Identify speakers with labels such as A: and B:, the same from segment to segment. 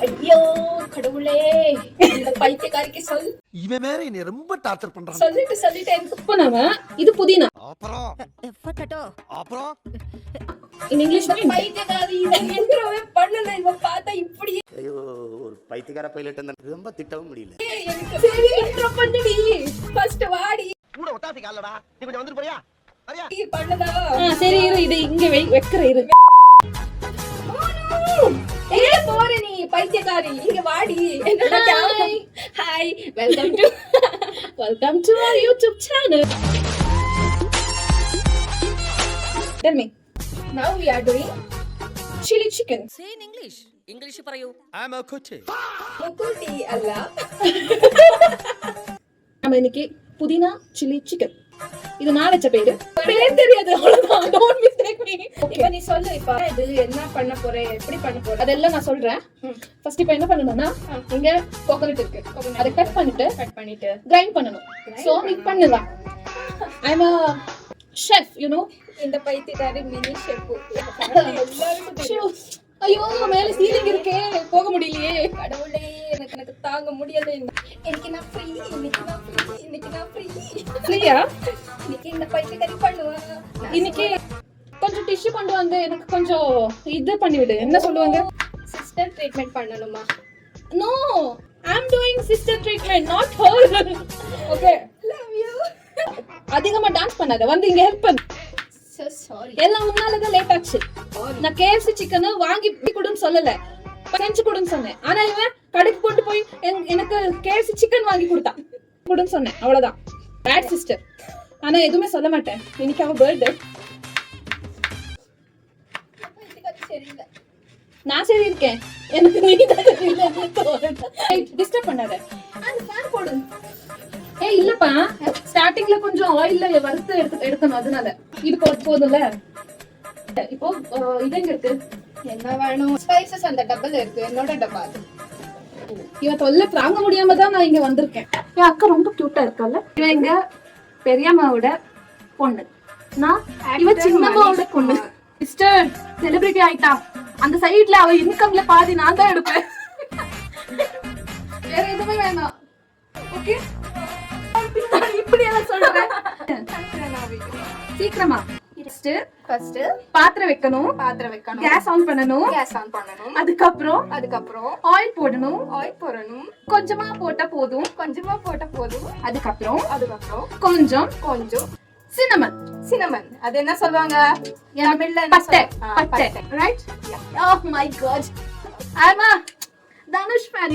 A: ஐயோ கடவுளே, இந்த பைத்தியக்காரிக்கு சொல்.
B: இவன் வேற என்னை ரொம்ப டார்ச்சர் பண்றான்.
A: சொல்லிட்டு இப்போ நாம இது புதினா.
B: அப்புறம் அப்புறம்
A: இன் இங்கிலீஷ் பைத்தியக்காரி இன்ட்ரோவே பண்ணல. இவ பார்த்தா இப்படி.
C: ஐயோ, ஒரு பைத்தியக்கார பைலட் ரொம்ப திட்டவும் முடியல.
A: சரி இன்ட்ரோ பண்ணுடி. ஃபர்ஸ்ட் வாடி.
B: கூட ஒத்தாசி காலடா. நீ கொஞ்சம் வந்து போறியா? சரியா?
A: பண்ணதா? சரி இரு, இது இங்க வைக்கற இரு. எங்க போற நீ பைத்தியக்காரி? இங்க வாடி. என்னடா camera? Hi, welcome to our YouTube channel. Tell me. Now we are doing chili chicken.
D: Say in English. English parayu.
B: I'm a coach.
A: முக்குட்டி அல்ல. நம்ம இன்னைக்கு புதினா சில்லி சிக்கன். இது நான் வச்ச பேரு. பேர் தெரியாது அவ்வளவுதான். Don't mistake me. இப்போ நீ சொல்லு, இப்போ இது என்ன பண்ண போற, எப்படி பண்ண போற, அதெல்லாம் நான் சொல்றேன். ஃபர்ஸ்ட் இப்போ என்ன பண்ணனும்னா, இங்க கோகனட் இருக்கு. அதை கட் பண்ணிட்டு கிரைண்ட் பண்ணனும். சோ நீ பண்ணலாம். I am a chef, you know. இந்த பைத்தியக்காரி மினி ஷெஃப். எல்லாருக்கும் தெரியும். ஐயோ மேல சீலிங் இருக்கே, போக முடியலையே. கடவுளே, எனக்கு தாங்க முடியல. இன்னைக்கு நான் ஃப்ரீ. ஃப்ரீயா? இன்னைக்கு இந்த பைத்தியக்காரி பண்ணுவேன். இன்னைக்கு கொஞ்சம் டிஷ்யூ கொண்டு வந்து எனக்கு கொஞ்சம் இது பண்ணிவிடு. என்ன சொல்லுவாங்க? சிஸ்டர் ட்ரீட்மெண்ட் பண்ணணுமா? No, I am doing sister treatment, not her. Okay, love you. அதிகமா டான்ஸ் பண்ணாத, வந்து இங்க ஹெல்ப் பண்ணு. சாரி, எல்லாம் உன்னாலதான் லேட் ஆச்சு. நான் KFC சிக்கன் வாங்கி கொடுன்னு சொல்லல, செஞ்சு கொடுன்னு சொன்னேன். ஆனா இவன் கடைக்கு கொண்டு போய் எனக்கு KFC சிக்கன் வாங்கி கொடுத்தான். கொடுன்னு சொன்னேன், அவ்வளவுதான். Bad sister. ஆனா எதுவுமே சொல்ல மாட்டேன். இன்னைக்கு அவ பர்த்டே. நான் சரி இருக்கேன், எனக்கு நீ தான் டிஸ்டர்ப் பண்ணாத. அந்த ஃபேன் போடு. ஏய் இல்லப்பா, ஸ்டார்டிங்ல கொஞ்சம் ஆயில்ல வறுத்து எடுக்கணும், அதனால இது போதும்ல. இப்போ இது எங்க இருக்கு? என்ன வேணும்? ஸ்பைசஸ் அந்த டப்பால இருக்கு, என்னோட டப்பா அது. இவ தொல்லை தாங்க முடியாம தான் நான் இங்க வந்திருக்கேன். என் அக்கா ரொம்ப கியூட்டா இருக்கல்ல. இவ எங்க பெரியம்மாவோட பொண்ணு, நான் இவ சின்னம்மாவோட பொண்ணு. சிஸ்டர் செலிபிரிட்டி ஆயிட்டா. அந்த சைடுல அவ இன்கம்ல பாதி நான் தான் எடுப்பேன். வேற எதுவுமே வேணாம். ஓகே, இப்படி எல்லாம் சொல்றேன். சீக்கிரமா. ஃபர்ஸ்ட் பாத்திரம் வைக்கணும். கேஸ் ஆன் பண்ணணும். அதுக்கப்புறம் ஆயில் போடணும். கொஞ்சமா போட்டா போதும். அதுக்கப்புறம் கொஞ்சம் சின்னமன். அது என்ன சொல்வாங்க? பட்டை. Right? Oh my god. I'm a Dhanush fan.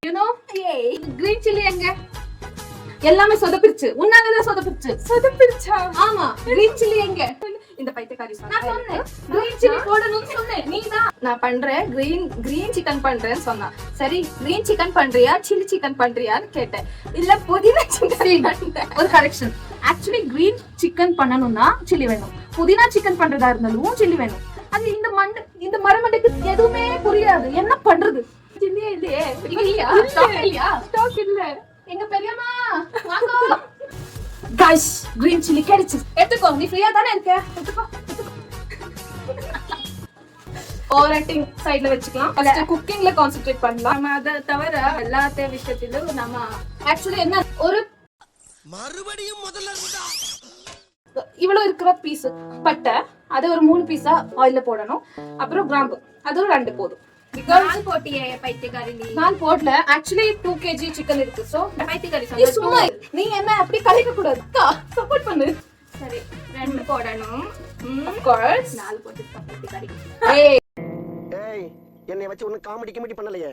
A: You know? Green chili எங்க? எல்லாமே சொதப்பிருச்சு. உன்னாலதான் சொதப்பிருச்சா? ஆமா. கிரீன் சில்லி எங்க? இந்த பைத்தியக்காரி நான் சொன்னேன் கிரீன் சில்லி போடணும்னு சொன்னேன். நீதான் நான் பண்றேன் கிரீன் சிக்கன் பண்றேன்னு சொன்னா. சரி, கிரீன் சிக்கன் பண்றியா சில்லி சிக்கன் பண்றியான்னு கேட்டேன். இல்ல புதினா சிக்கன். ஒரு கரெக்ஷன். ஆக்சுவலி கிரீன் சிக்கன் பண்ணணும்னா சில்லி வேணும். புதினா சிக்கன் பண்றதா இருந்தாலும் சில்லி வேணும். அது இந்த மரமண்டைக்கு எதுவுமே புரியாது. என்ன பண்றது? சில்லியே இல்லையே. ஸ்டாக் இல்ல. எங்க பெரியம்மா வாங்க. गाइस, green chili கிடைச்சு. எடுத்துக்கோ, நீ ஃப்ரீயா தானே இருக்க? எடுத்துக்கோ. ஓவர் ஆக்டிங் சைடுல வெச்சுக்கலாம். ஃபர்ஸ்ட் குக்கிங்ல கான்சென்ட்ரேட் பண்ணலாம். நாம அத தவிர எல்லாத்த விஷயத்திலும் நாம ஆக்சுவலி என்ன ஒரு
B: மறுபடியும் முதல்ல இருந்தா
A: இவ்வளவு இருக்கிற பீஸ் பட்டை, அது ஒரு 3 பீஸா ஆயில்ல போடணும். அப்புறம் கிராம்பு, அது ஒரு 2 போதும். நான் போட்டியே பைத்தியக்காரி நீ. நான் போடல. ஆக்சுவலி 2 kg சிக்கன் இருக்கு. சோ பைத்தியக்காரி சொன்னா நீ என்ன அப்படி கலக்க கூடாது. சப்போர்ட் பண்ணு. சரி, 2 போடணும். of course 4 போட்டு பைத்தியக்காரி.
B: ஏய், என்னை வச்சு ஒண்ணு காமெடி பண்ணலையே.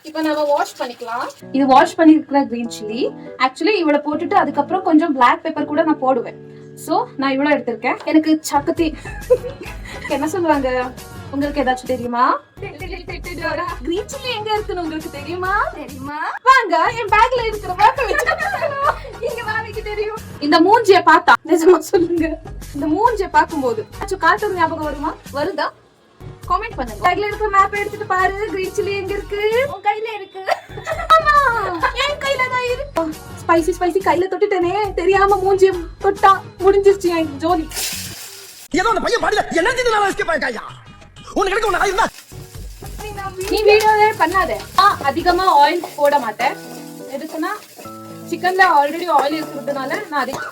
A: இப்போ நாம வாஷ் பண்ணிக்கலாம். இது வாஷ் பண்ணிருக்கிற கிரீன் சில்லி. ஆக்சுவலி இவள போட்டுட்டு அதுக்கப்புறம் கொஞ்சம் பிளாக் பெப்பர் கூட நான் போடுவேன். சோ நான் இவ்வளவு எடுத்திருக்கேன். எனக்கு சக்கத்தி என்ன சொல்லுவாங்க உங்களுக்கு ஏதாச்சும் தெரியுமா? கிரீன் சில்லி எங்க இருக்குன்னு உங்களுக்கு தெரியுமா? வாங்க, என் பேக்ல இருக்கிற வாட்டர் வச்சு இங்க வாமிக்கு தெரியும். இந்த மூஞ்சிய பார்த்தா நிஜமா சொல்லுங்க, இந்த மூஞ்சிய பாக்கும்போது கார்ட்டூன் ஞாபகம் வருதா? கமெண்ட் பண்ணுங்க. பேக்ல இருக்கிற மேப் எடுத்துட்டு பாரு. கிரீன் சில்லி எங்க இருக்கு? உன் கையில இருக்கு. ஆமா, என் கையில தான் இருக்கு. ஸ்பைசி கையில தொட்டுட்டேனே, தெரியாம மூஞ்சிய தொட்டா முடிஞ்சிருச்சு என் ஜோலி.
B: ஏதோ அந்த பையன் பாடில என்ன செஞ்சு நான் எஸ்கேப் ஆயிட்டாயா? உனக்கு எனக்கு ஒண்ணு ஆயிருந்தா
A: நீ வீடியோவே பண்ணாத. அதிகமா ஆயில் போட மாட்டேன். எதுக்குன்னா சிக்கன்ல ஆல்ரெடி ஆயில் இருக்கிறதுனால நான் அதிகம்.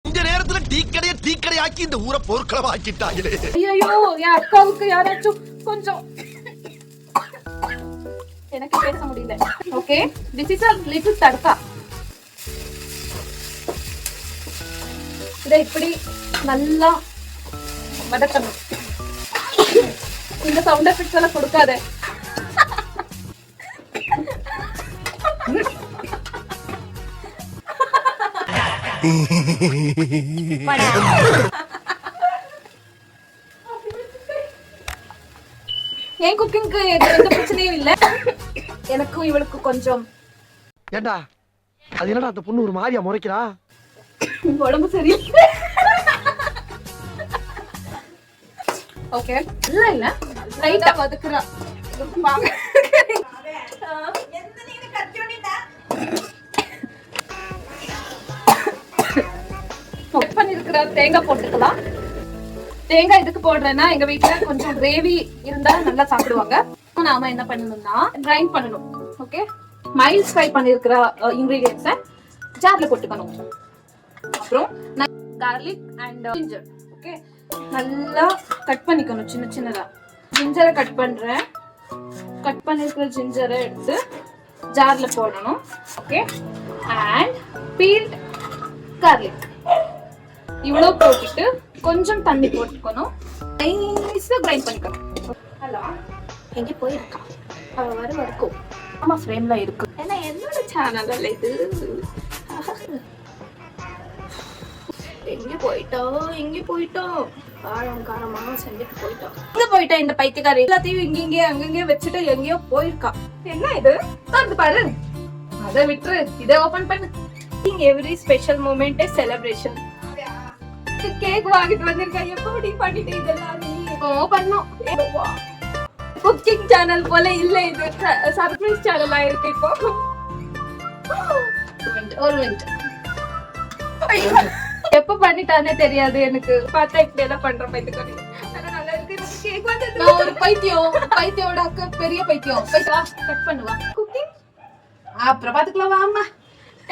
B: இந்த நேரத்துல டீ கடை ஆக்கி இந்த ஊரை போர்க்களமா ஆக்கிட்டாங்களே.
A: ஐயோ என் அக்காவுக்கு யாராச்சும் கொஞ்சம் எனக்கு பேச முடியல. Okay, this is a little தடக்கா. இதை இப்படி நல்லா வதக்கணும். இந்த சவுண்ட் எஃபெக்ட்ஸ் எல்லாம் கொடுக்காத. என் குக்கிங்க்கு எந்த பிரச்சனையும் இல்ல. எனக்கும் இவளுக்கு கொஞ்சம்
B: ஏண்டா அது என்னடா அந்த பொண்ணு ஒரு மாதிரியா முறைக்கிறா?
A: உடம்பு சரியில்லை. ஓகே, இல்ல லைட்டா வதக்குறா. கட் பண்ணிருக்கிற தேங்காய் போட்டுக்கலாம். தேங்காய் எதுக்கு போடுறேன்னா எங்க வீட்டுல கொஞ்சம் கிரேவி இருந்தா நல்லா சாப்பிடுவாங்க. நாம என்ன பண்ணணும்னா கிரைண்ட் பண்ணணும். ஓகே, மைல்ட் ஃப்ரை பண்ணிருக்கிற இன்கிரீடியன்ஸை ஜார்ல போட்டுக்கணும். அப்புறம் garlic and ginger. ஓகே, நல்லா கட் பண்ணிக்கணும் சின்ன சின்னதா. ஜிஞ்சரை கட் பண்றேன். கட் பண்ணிருக்கிற ஜிஞ்சரை எடுத்து ஜார்ல போடணும். ஓகே, அண்ட் பீல்ட் garlic இவ்வளவு போட்டுட்டு கொஞ்சம் தண்ணி போட்டுக்கணும். நைஸா கிரைண்ட் பண்ணிக்கணும். ஹலோ, எங்க போயிருக்கா? அவ வர வரைக்கும் ஆமா ஃப்ரேம்ல இருக்கு. ஏன்னா என்னோட சேனல் இது. எங்க போயிட்டோம் காரமா செஞ்சுட்டு போயிட்டோம். எங்க போயிட்டா இந்த பைத்தியக்காரி? எல்லாத்தையும் இங்கே அங்கங்கே வச்சுட்டு எங்கேயோ போயிருக்கா. என்ன இது? வந்து பாரு. அதை விட்டுரு, இதை ஓபன் பண்ணு. Every special moment celebration. Cake வாங்கிட்டு வந்திருக்கா. எப்படி பண்ணிட்டு இதெல்லாம் நீ பண்ணும்? குக்கிங் சேனல் போல இல்ல, இது சர்ப்ரைஸ் சேனல் ஆயிருக்கு. இப்போ ஒரு மினிட். எப்ப பண்ணிட்டானே தெரியாது எனக்கு. பார்த்தா இப்படி எல்லாம் பண்ற பைத்தியம். நல்லா இருக்கு. கேக் வந்து நான் ஒரு பைத்தியோட அக்கா பெரிய பைத்தியம். கட் பண்ணுவா. குக்கிங் அப்புறம் பாத்துக்கலாம். வாமா.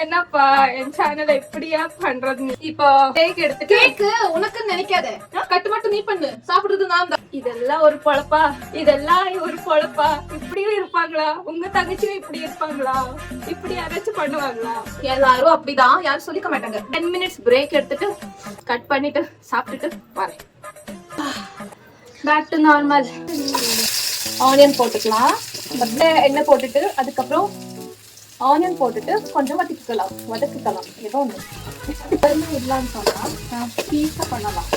A: என்னப்பா என் சேனல் எப்படியா பண்றது? இப்போ கேக் எடுத்து கேக்கு உனக்கு நினைக்காத. கட்டு மட்டும் நீ பண்ணு, சாப்பிடுறது நான் தான். இதெல்லாம் ஒரு பொழப்பா? இப்படியும் இருப்பாங்களா? உங்க தங்கச்சியும் இப்படி இருப்பாங்களா? இப்படி யாராச்சும் பண்ணுவாங்களா? எல்லாரும் அப்படிதான், யாரும் சொல்லிக்க மாட்டாங்க. 10 minutes பிரேக் எடுத்துட்டு கட் பண்ணிட்டு சாப்பிட்டுட்டு வரேன். Back to normal. ஆனியன் போட்டுக்கலாம். எண்ணெய் போட்டுட்டு அதுக்கப்புறம் ஆனியன் போட்டுட்டு கொஞ்சம் வதக்கிக்கலாம். ஏதோ ஒண்ணு இல்லான்னு சொன்னா பீஸா பண்ணலாம்.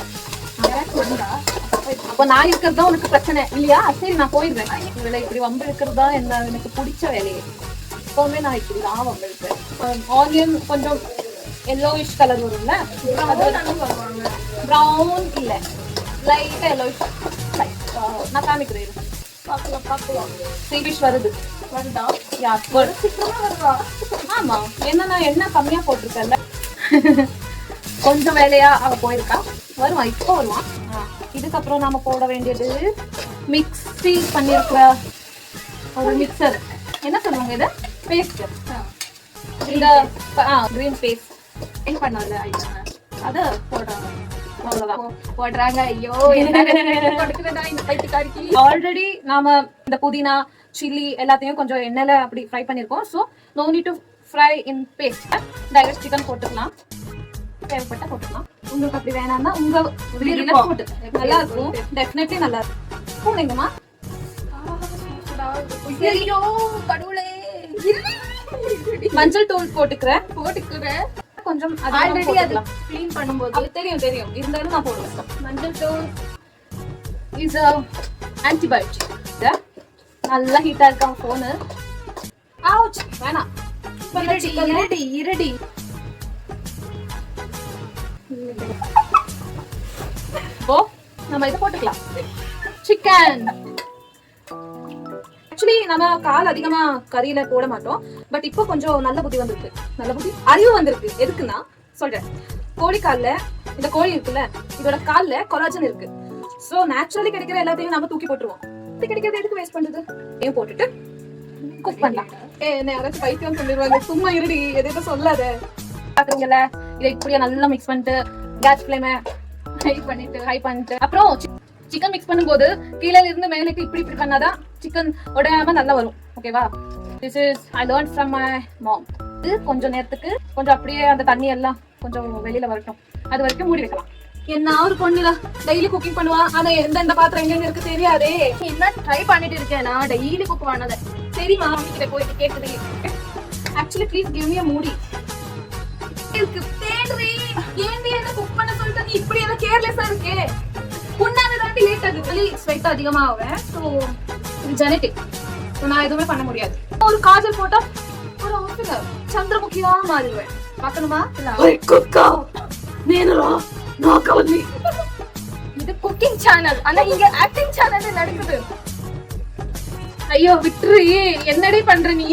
A: அப்ப நான் இருக்கிறதா உனக்கு பிரச்சனை இல்லையா? சரி, நான் போயிடுறேன். இவளை இப்படி வம்பு இருக்கிறதா என்ன எனக்கு பிடிச்ச வேலையே. எப்பவுமே நான் இப்படிதான் வம்பு இருக்கிறேன். ஆனியன் கொஞ்சம் எல்லோயிஷ் கலர் வரும்ல, ப்ரௌன் இல்ல, லைட்டா எல்லோயிஷ். நான் காமிக்கிறேன். பாக்கலாம். சீபிஷ் வருதா? சீக்கிரமா வருவா. ஆமா, என்ன எண்ணெய் கம்மியா போட்டிருக்கல. கொஞ்சம் வேலையா அவ போயிருக்கா. வருவான், இப்போ வருவான். இதுக்கப்புறம் நாம போட வேண்டியது மிக்ஸி பண்ணிருக்கிற ஒரு மிக்சர். என்ன சொல்லுவாங்க இது? பேஸ்ட். இந்த கிரீன் பேஸ்ட் என்ன பண்ணல அத போடுறாங்க. போடுறாங்க. ஐயோ, ஆல்ரெடி நாம இந்த புதினா சில்லி எல்லாத்தையும் கொஞ்சம் எண்ணெயில அப்படி ஃப்ரை பண்ணிருக்கோம். So no need to fry in paste. Direct chicken போட்டுக்கலாம். தேவைப்பட்ட போட்டுக்கலாம். உங்களுக்கு அப்படி வேணாம்னா உங்க போட்டு நல்லா இருக்கும். டெஃபினெட்லி நல்லா இருக்கும். போனீங்கம்மா. ஐயோ கடவுளே. மஞ்சள் தூள் போட்டுக்கிறேன். கொஞ்சம் ஆல்ரெடி அது க்ளீன் பண்ணும்போது தெரியும். இருந்தாலும் நான் போடுவேன். மஞ்சள் தூள் இஸ் ஆன்டிபயோட்டிக். நல்லா ஹீட்டா இருக்கா போனு. ஆவுச் வேணாம். இருடி. இப்போ நம்ம இதை போட்டுக்கலாம். சிக்கன். ஆக்சுவலி நம்ம கால் அதிகமா கறியில போட மாட்டோம். பட் இப்போ கொஞ்சம் நல்ல புத்தி வந்திருக்கு. அறிவு வந்திருக்கு. எதுக்குன்னா சொல்றேன். கோழி கால்ல, இந்த கோழி இருக்குல்ல, இதோட கால்ல கொலாஜன் இருக்கு. சோ நேச்சுரலி கிடைக்கிற எல்லாத்தையும் நம்ம தூக்கி போட்டுருவோம். இது கிடைக்கிறது எதுக்கு வேஸ்ட் பண்றது? ஏன் போட்டுட்டு குக் பண்ணலாம். என்ன யாராச்சும் பைத்தியம் சொல்லிடுவாங்க. சும்மா இருடி, எதுவும் சொல்லாத. பாக்குறீங்கல்ல, இதை இப்படியே நல்லா மிக்ஸ் பண்ணிட்டு கேஸ் ஃப்ளேமை ஹை பண்ணிட்டு அப்புறம் சிக்கன் மிக்ஸ் பண்ணும்போது கீழே இருந்து மேலுக்கு இப்படி இப்படி பண்ணாதான் சிக்கன் உடையாம நல்லா வரும். ஓகேவா? This is I learn from my mom. இது கொஞ்சம் நேரத்துக்கு கொஞ்சம் அப்படியே அந்த தண்ணி எல்லாம் கொஞ்சம் வெளியில வரட்டும். அது வரைக்கும் மூடி வைக்கலாம். என்ன ஒரு பொண்ணுல டெய்லி குக்கிங் பண்ணுவா, ஆனா எந்த பாத்திரம் எங்க இருக்கு தெரியாதே.
E: என்ன ட்ரை பண்ணிட்டு இருக்கேன் நான் டெய்லி குக் பண்ணது.
A: சரிம்மா, மம்மி கிட்ட போயிட்டு கேக்குது. Actually please give me a மூடி. இருக்கு தேடுறீ. ஏன்டி என்ன குக் பண்ண சொல்லிட்டு நீ இப்படி எல்லாம் கேர்லெஸ்ஸா இருக்கே? உன்னால தான் லேட் ஆகுது. ஸ்வெட் அதிகமா ஆவேன். சோ இது ஜெனடிக். சோ நான் எதுவுமே பண்ண முடியாது. ஒரு காஜல் போட்டா ஒரு ஆஃபீல சந்திரமுகியா மாறிடுவேன். பார்க்கணுமா? குக்கா நேனரா நான் கவனி.
E: இது குக்கிங் சேனல், ஆனா இங்க ஆக்டிங் சேனல் நடக்குது.
A: ஐயோ விட்டுரு. என்னடி பண்ற நீ?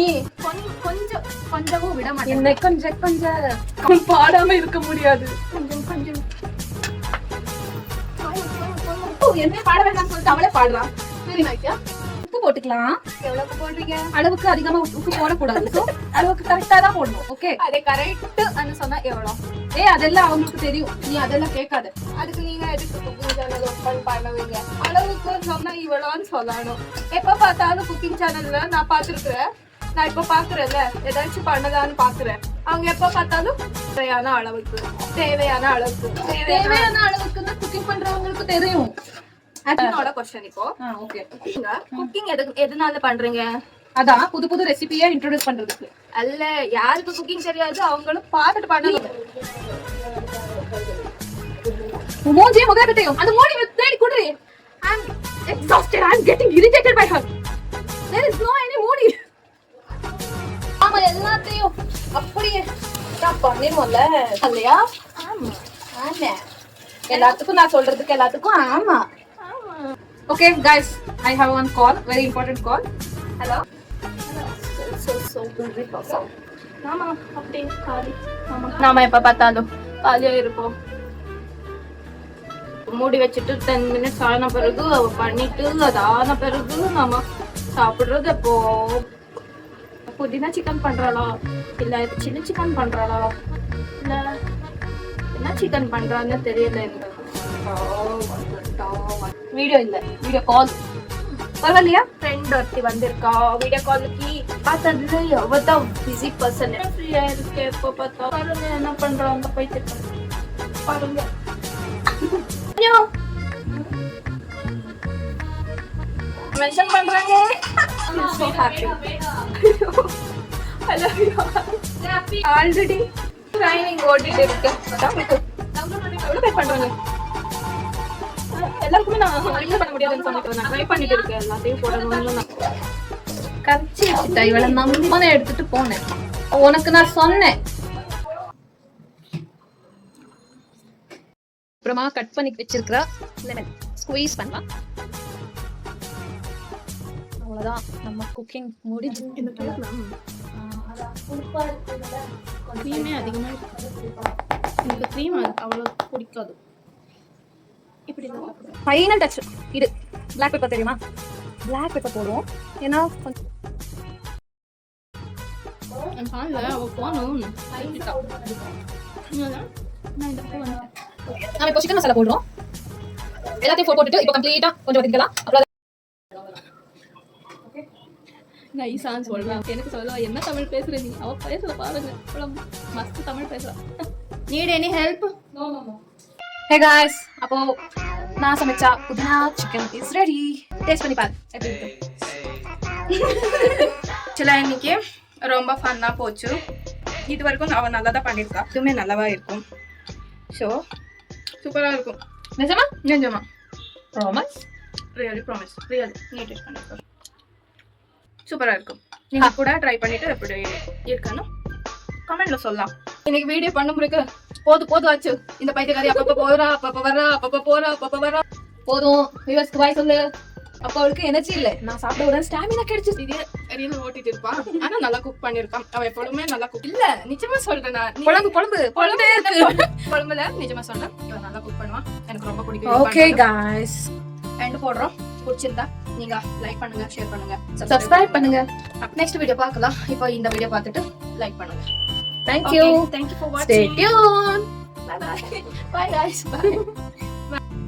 E: கொஞ்சமும் விட மாட்டேன்.
A: என்ன கொஞ்சம் பாடாம இருக்க முடியாது.
E: கொஞ்சம்
A: என்ன பாட வேண்டாம்னு சொல்லிட்டு அவளே பாடுறான். சரி நாய்க்கா, உப்பு போட்டுக்கலாம்.
E: எவ்வளவு போடுறீங்க?
A: அளவுக்கு அதிகமா உப்பு போடக்கூடாது. So, அளவுக்கு கரெக்டா தான் போடணும். ஓகே,
E: அதே கரெக்ட் சொன்னா எவ்வளவு?
A: அதெல்லாம் அவங்களுக்கு தெரியும். நீ அதெல்லாம் கேட்காத.
E: அதுக்கு நீங்க எதுக்கு குக்கிங் சேனல் ஓபன் பண்ணுவீங்க? அளவுக்கு சொன்னா இவ்வளோன்னு சொல்லணும். எப்ப பார்த்தாலும் குக்கிங் சேனல்ல நான் பாத்துருக்கிறேன். நான் இப்ப பாக்குறேன்ல, ஏதாச்சும் பண்ணதான்னு பாக்குறேன். அவங்க எப்ப பார்த்தாலும் தேவையான அளவுக்கு தேவையான
A: அளவுக்கு தான் குக்கிங் பண்றவங்களுக்கு தெரியும்.
E: என்னோட கொஸ்டின் இப்போ,
A: ஓகே,
E: குக்கிங் எதனால பண்றீங்க?
A: அதான் புது புது ரெசிபியை இன்ட்ரோடியூஸ் பண்றதுக்கு.
E: அல்ல, யாருக்கு குக்கிங் தெரியாது அவங்களும் பார்த்துட்டு பண்ணணும்.
A: மூஞ்சியே முதல்ல தெரியும். அந்த மூடி தேடி குடுறே. I'm exhausted. I'm getting irritated by her. There is no any மூடி. ஆமா, எல்லாத்தையும் அப்படியே நான் பண்ணிடுவோம்ல இல்லையா?
E: ஆமா
A: எல்லாத்துக்கும் நான் சொல்றதுக்கு எல்லாத்துக்கும் ஆமா. Okay guys, I have one call, very important call. Hello.
E: so busy person. நாம அப்படியே காலி. நாம எப்ப பார்த்தாலும் காலியா இருப்போம். மூடி வச்சுட்டு 10 minutes ஆன பிறகு அவ பண்ணிட்டு அது ஆன பிறகு நம்ம சாப்பிடுறது. அப்போ புதினா சிக்கன் பண்றாளா இல்ல சில்லி சிக்கன் பண்றாளா இல்ல என்ன சிக்கன் பண்றான்னு தெரியல. எனக்கு
A: வீடியோ இல்ல, வீடியோ கால். பரவாயில்லையா?
E: ஃப்ரெண்ட் ஒருத்தி வந்திருக்கா வீடியோ காலுக்கு. பார்த்ததுல எவ்வளவு பிஸி பர்சன். ஃப்ரீயா இருக்கு எப்போ பார்த்தா. பாருங்க என்ன பண்றாங்க போயிட்டு பாருங்க. மென்ஷன் பண்றாங்க. so happy. I love you. Already training ஓடிட்டு இருக்கேன். எவ்வளவு பே பண்றாங்க? எல்லாருக்குமே நான் என்ன பண்ண முடியாதுன்னு சொல்லிட்டு நான் ட்ரை பண்ணிட்டு இருக்கேன். எல்லாத்தையும் போடணும்னு நான்
A: கரைச்சி வச்சுட்டா. இவளை நம்மனே எடுத்துட்டு போனேன். உனக்கு நான் சொன்னேன். அப்புறமா கட் பண்ணி வச்சிருக்கிற லெமன் ஸ்குவீஸ் பண்ணலாம். அவ்வளவுதான், நம்ம குக்கிங் முடிஞ்சு.
E: க்ரீமே அதிகமா எனக்கு க்ரீம் அவ்வளோ பிடிக்காது. இப்படி
A: ஃபைனல் டச் இது. பிளாக் பெப்பர் தெரியுமா? பிளாக் பெப்பர் போடுவோம். ஏன்னா கொஞ்சம் நம்ம இப்போ சிக்கன் மசாலா போடுறோம். எல்லாத்தையும் போட்டுட்டு இப்போ கம்ப்ளீட்டா கொஞ்சம் வதக்கிக்கலாம். அப்புறம்
E: நைசான்னு சொல்றேன். எனக்கு சொல்ல என்ன தமிழ் பேசுற நீ? அவ பேசுற பாருங்க, மஸ்த் தமிழ் பேசுறா. Need any help?
A: No. Hey guys, அப்போ நான் சமைச்ச புதினா சிக்கன் இஸ் ரெடி. டேஸ்ட் பண்ணி பாரு எப்படி இருக்கு.
E: ஆக்சுவலா இன்னைக்கு ரொம்ப ஃபன்னா போச்சு. இது வரைக்கும் அவன் நல்லா தான் பண்ணியிருக்கா. இதுவுமே நல்லாவா இருக்கும். ஸோ சூப்பரா இருக்கும். நிஜமா
A: ப்ராமிஸ்.
E: Really promise. ரியலி நீ டேஸ்ட் பண்ணிருக்கா. சூப்பரா இருக்கும். நீங்க கூட ட்ரை பண்ணிட்டு எப்படி இருக்குன்னு கமெண்ட்ல சொல்லலாம். இன்னைக்கு வீடியோ பண்ண முடியுது. போதும் ஆச்சு. இந்த பைத்தியக்காரி அப்பப்ப போறா, அப்பப்ப வர்றா, அப்பப்ப போறா, அப்பப்ப வர்றா.
A: போதும். வியூவர்ஸ்க்கு பாய் சொல்லு. அப்ப அவளுக்கு எனர்ஜி இல்ல. நான் சாப்பிட உடனே ஸ்டாமினா கிடைச்சு.
E: இதே ரீல் ஓட்டிட்டு இருப்பான். ஆனா நல்லா குக் பண்ணிருக்கான். அவன் எப்பொழுதுமே நல்லா குக்.
A: இல்ல
E: நிஜமா சொல்றேன் நான்.
A: குழம்பு இருக்கு.
E: குழம்புல நிஜமா சொல்றேன். இவன் நல்லா குக் பண்ணுவான். எனக்கு ரொம்ப பிடிக்கும்.
A: ஓகே गाइस,
E: எண்ட் போடுறோம். பிடிச்சிருந்தா நீங்க லைக் பண்ணுங்க, ஷேர் பண்ணுங்க,
A: சப்ஸ்கிரைப் பண்ணுங்க.
E: நெக்ஸ்ட் வீடியோ பார்க்கலாம். இப்போ இந்த வீடியோ பார்த்துட்டு லைக் பண்ணுங்க.
A: Thank you.
E: Thank you for
A: Stay
E: watching.
A: tuned.
E: Bye bye. Bye guys. Bye.